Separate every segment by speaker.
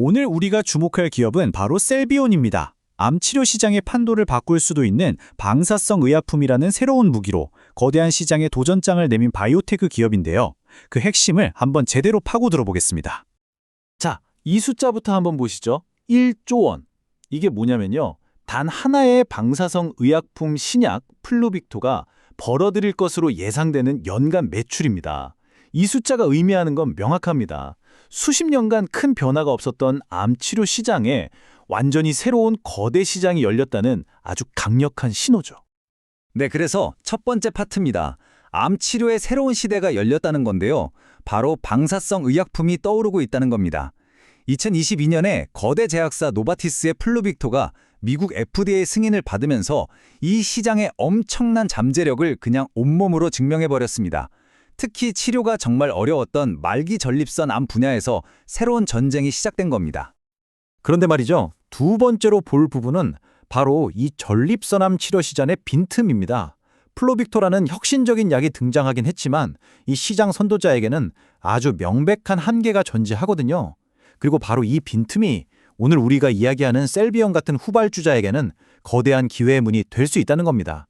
Speaker 1: 오늘 우리가 주목할 기업은 바로 셀비온입니다. 암 치료 시장의 판도를 바꿀 수도 있는 방사성 의약품이라는 새로운 무기로 거대한 시장에 도전장을 내민 바이오테크 기업인데요. 그 핵심을 한번 제대로 파고 들어보겠습니다.
Speaker 2: 자, 이 숫자부터 한번 보시죠. 1조 원. 이게 뭐냐면요. 단 하나의 방사성 의약품 신약 플루빅토가 벌어들일 것으로 예상되는 연간 매출입니다. 이 숫자가 의미하는 건 명확합니다. 수십 년간 큰 변화가 없었던 암 치료 시장에 완전히 새로운 거대 시장이 열렸다는 아주 강력한 신호죠.
Speaker 3: 네, 그래서 첫 번째 파트입니다. 암 치료의 새로운 시대가 열렸다는 건데요. 바로 방사성 의약품이 떠오르고 있다는 겁니다. 2022년에 거대 제약사 노바티스의 플루빅토가 미국 FDA 승인을 받으면서 이 시장의 엄청난 잠재력을 그냥 온몸으로 증명해버렸습니다. 특히 치료가 정말 어려웠던 말기 전립선 암 분야에서 새로운 전쟁이 시작된 겁니다.
Speaker 2: 그런데 말이죠. 두 번째로 볼 부분은 바로 이 전립선암 치료 시장의 빈틈입니다. 플로빅토라는 혁신적인 약이 등장하긴 했지만 이 시장 선도자에게는 아주 명백한 한계가 존재하거든요. 그리고 바로 이 빈틈이 오늘 우리가 이야기하는 셀비온 같은 후발주자에게는 거대한 기회의 문이 될 수 있다는 겁니다.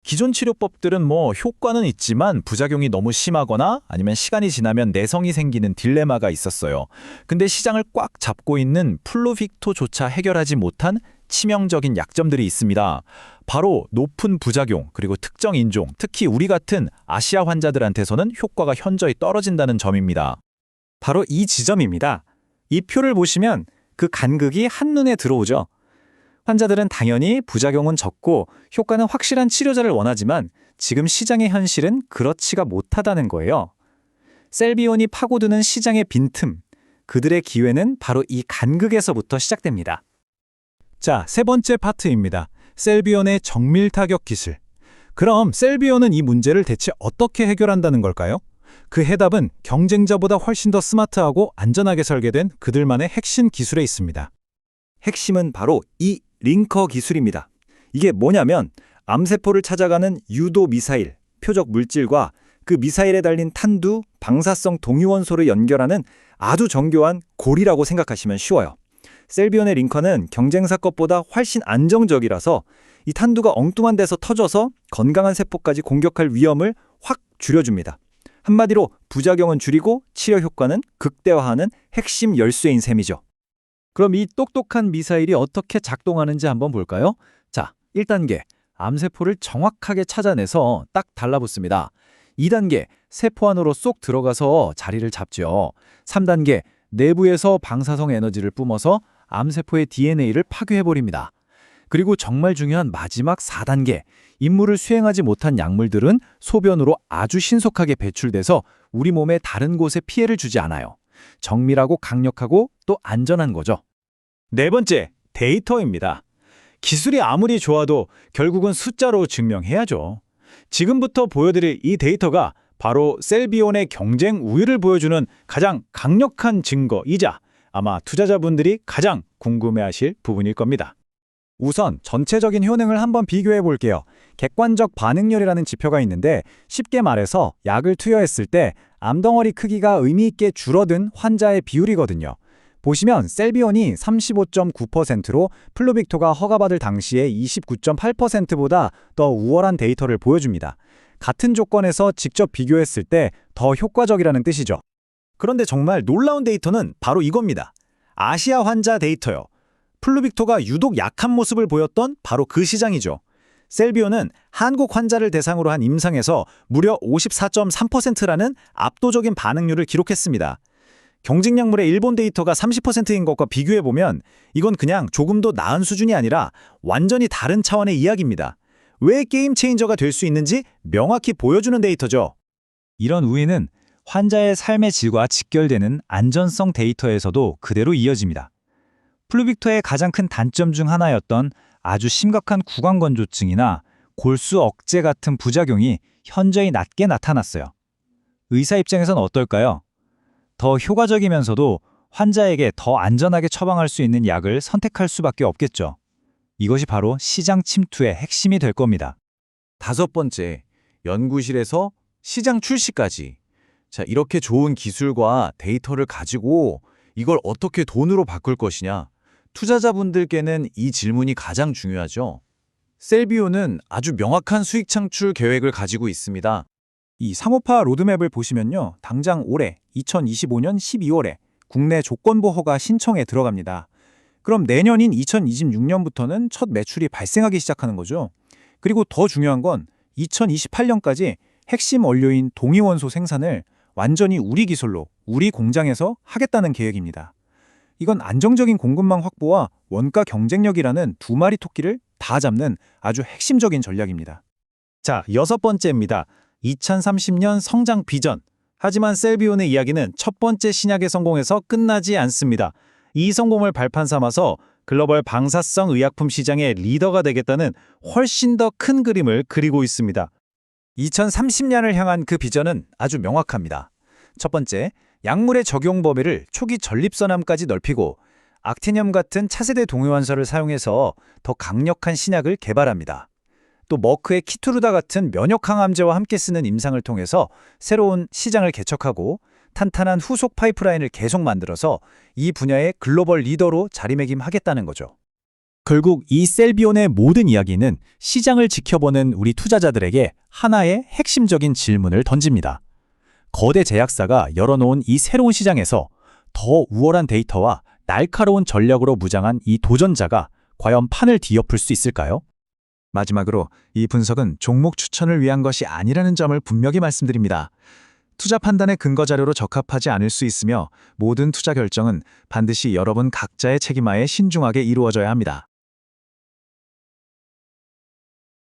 Speaker 1: 기존 치료법들은 효과는 있지만 부작용이 너무 심하거나 아니면 시간이 지나면 내성이 생기는 딜레마가 있었어요. 근데 시장을 꽉 잡고 있는 플루빅토조차 해결하지 못한 치명적인 약점들이 있습니다. 바로 높은 부작용, 그리고 특정 인종, 특히 우리 같은 아시아 환자들한테서는 효과가 현저히 떨어진다는 점입니다.
Speaker 4: 바로 이 지점입니다. 이 표를 보시면 그 간극이 한눈에 들어오죠. 환자들은 당연히 부작용은 적고 효과는 확실한 치료자를 원하지만 지금 시장의 현실은 그렇지가 못하다는 거예요. 셀비온이 파고드는 시장의 빈틈, 그들의 기회는 바로 이 간극에서부터 시작됩니다.
Speaker 2: 자, 세 번째 파트입니다. 셀비온의 정밀 타격 기술. 그럼 셀비온은 이 문제를 대체 어떻게 해결한다는 걸까요? 그 해답은 경쟁자보다 훨씬 더 스마트하고 안전하게 설계된 그들만의 핵심 기술에 있습니다.
Speaker 4: 핵심은 바로 이 링커 기술입니다. 이게 뭐냐면 암세포를 찾아가는 유도 미사일, 표적 물질과 그 미사일에 달린 탄두, 방사성 동위원소를 연결하는 아주 정교한 고리라고 생각하시면 쉬워요. 셀비온의 링커는 경쟁사 것보다 훨씬 안정적이라서 이 탄두가 엉뚱한 데서 터져서 건강한 세포까지 공격할 위험을 확 줄여줍니다. 한마디로 부작용은 줄이고 치료 효과는 극대화하는 핵심 열쇠인 셈이죠.
Speaker 2: 그럼 이 똑똑한 미사일이 어떻게 작동하는지 한번 볼까요? 자, 1단계, 암세포를 정확하게 찾아내서 딱 달라붙습니다. 2단계, 세포 안으로 쏙 들어가서 자리를 잡죠. 3단계, 내부에서 방사성 에너지를 뿜어서 암세포의 DNA를 파괴해버립니다. 그리고 정말 중요한 마지막 4단계, 임무를 수행하지 못한 약물들은 소변으로 아주 신속하게 배출돼서 우리 몸의 다른 곳에 피해를 주지 않아요. 정밀하고 강력하고 또 안전한 거죠.
Speaker 1: 네 번째, 데이터입니다. 기술이 아무리 좋아도 결국은 숫자로 증명해야죠. 지금부터 보여드릴 이 데이터가 바로 셀비온의 경쟁 우위를 보여주는 가장 강력한 증거이자 아마 투자자분들이 가장 궁금해하실 부분일 겁니다.
Speaker 4: 우선 전체적인 효능을 한번 비교해 볼게요. 객관적 반응률이라는 지표가 있는데 쉽게 말해서 약을 투여했을 때 암덩어리 크기가 의미 있게 줄어든 환자의 비율이거든요. 보시면 셀비온이 35.9%로 플루빅토가 허가받을 당시에 29.8%보다 더 우월한 데이터를 보여줍니다. 같은 조건에서 직접 비교했을 때 더 효과적이라는 뜻이죠.
Speaker 1: 그런데 정말 놀라운 데이터는 바로 이겁니다. 아시아 환자 데이터요. 플루빅토가 유독 약한 모습을 보였던 바로 그 시장이죠. 셀비온은 한국 환자를 대상으로 한 임상에서 무려 54.3%라는 압도적인 반응률을 기록했습니다. 경쟁 약물의 일본 데이터가 30%인 것과 비교해보면 이건 그냥 조금 더 나은 수준이 아니라 완전히 다른 차원의 이야기입니다. 왜 게임 체인저가 될 수 있는지 명확히 보여주는 데이터죠.
Speaker 4: 이런 우위는 환자의 삶의 질과 직결되는 안전성 데이터에서도 그대로 이어집니다. 플루빅토의 가장 큰 단점 중 하나였던 아주 심각한 구강건조증이나 골수 억제 같은 부작용이 현저히 낮게 나타났어요. 의사 입장에선 어떨까요? 더 효과적이면서도 환자에게 더 안전하게 처방할 수 있는 약을 선택할 수밖에 없겠죠. 이것이 바로 시장 침투의 핵심이 될 겁니다.
Speaker 2: 다섯 번째, 연구실에서 시장 출시까지. 자, 이렇게 좋은 기술과 데이터를 가지고 이걸 어떻게 돈으로 바꿀 것이냐? 투자자분들께는 이 질문이 가장 중요하죠. 셀비오는 아주 명확한 수익 창출 계획을 가지고 있습니다.
Speaker 1: 이 상호파 로드맵을 보시면요. 당장 올해 2025년 12월에 국내 조건부 허가 신청에 들어갑니다. 그럼 내년인 2026년부터는 첫 매출이 발생하기 시작하는 거죠. 그리고 더 중요한 건 2028년까지 핵심 원료인 동위원소 생산을 완전히 우리 기술로 우리 공장에서 하겠다는 계획입니다. 이건 안정적인 공급망 확보와 원가 경쟁력이라는 두 마리 토끼를 다 잡는 아주 핵심적인 전략입니다.
Speaker 2: 자, 6번째입니다. 2030년 성장 비전. 하지만 셀비온의 이야기는 첫 번째 신약의 성공에서 끝나지 않습니다. 이 성공을 발판 삼아서 글로벌 방사성 의약품 시장의 리더가 되겠다는 훨씬 더 큰 그림을 그리고 있습니다. 2030년을 향한 그 비전은 아주 명확합니다. 첫 번째, 약물의 적용 범위를 초기 전립선암까지 넓히고 악티늄 같은 차세대 동위원소를 사용해서 더 강력한 신약을 개발합니다. 또 머크의 키투르다 같은 면역 항암제와 함께 쓰는 임상을 통해서 새로운 시장을 개척하고 탄탄한 후속 파이프라인을 계속 만들어서 이 분야의 글로벌 리더로 자리매김하겠다는 거죠.
Speaker 1: 결국 이 셀비온의 모든 이야기는 시장을 지켜보는 우리 투자자들에게 하나의 핵심적인 질문을 던집니다. 거대 제약사가 열어놓은 이 새로운 시장에서 더 우월한 데이터와 날카로운 전략으로 무장한 이 도전자가 과연 판을 뒤엎을 수 있을까요?
Speaker 2: 마지막으로 이 분석은 종목 추천을 위한 것이 아니라는 점을 분명히 말씀드립니다. 투자 판단의 근거 자료로 적합하지 않을 수 있으며 모든 투자 결정은 반드시 여러분 각자의 책임하에 신중하게 이루어져야 합니다.